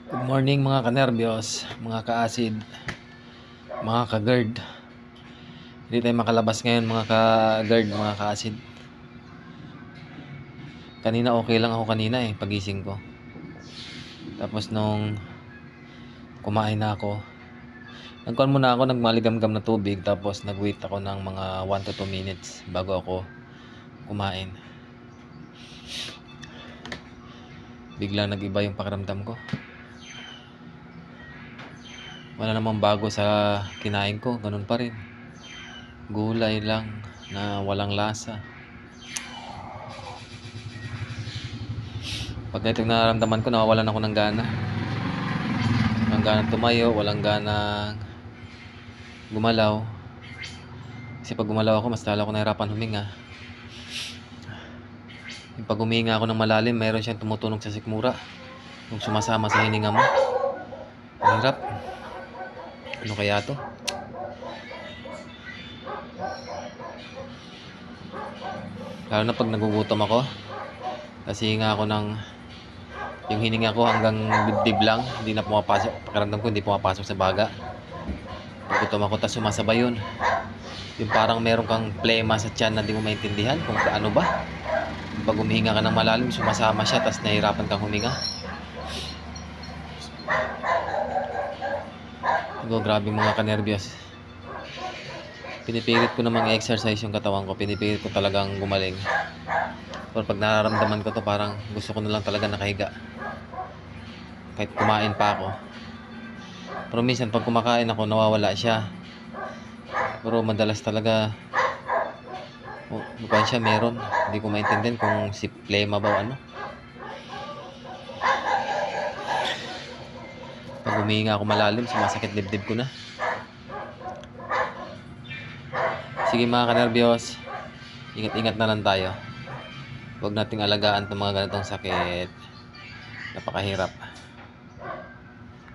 Good morning mga kanerbiyos, mga ka-acid, mga ka-GERD. Hindi tayo makalabas ngayon mga ka-GERD, mga ka-acid. Kanina okay lang ako pagising ko. Tapos nung kumain na ako, nagkuhan muna ako, nagmaligamgam na tubig. Tapos nag-wait ako ng mga 1 to 2 minutes bago ako kumain. Biglang nag-iba yung pakiramdam ko. Wala namang bago sa kinain ko, ganun pa rin. Gulay lang na walang lasa. Pag itong nararamdaman ko, nawawalan ako ng gana. Walang ganang tumayo, walang ganang gumalaw. Kasi pag gumalaw ako, mas lalo ako nahirapan huminga. Yung pag huminga ako ng malalim, mayroon siyang tumutunog sa sikmura. Yung sumasama sa hininga mo. Ang hirap. Ano kaya to? Lalo na pag nagugutom ako. Kasi nga ako ng yung hininga ko hanggang dibdib lang, hindi na pumapasok. Pakiramdam ko hindi pumapasok sa baga. Pag gutom ako, tas sumasabay yun. Yung parang meron kang plema sa tiyan na di mo maintindihan kung ano ba. Pag humihinga ka ng malalim, sumasama siya, tas nahihirapan kang huminga. Grabe mga kanerbiyos. Pinipilit ko namang exercise yung katawan ko. Pinipilit ko talagang gumaling. Pero pag nararamdaman ko to, parang gusto ko na lang talaga nakahiga. Kahit kumain pa ako. Pero minsan pag kumakain ako, nawawala siya. Pero madalas talaga mukha siya meron. Hindi ko maintindihan kung si plema ba o ano. Pag humihinga ako malalim, sumasakit dibdib ko na. Sige mga kanerbiyos, ingat-ingat na lang tayo. Huwag nating alagaan itong mga ganitong sakit. Napakahirap.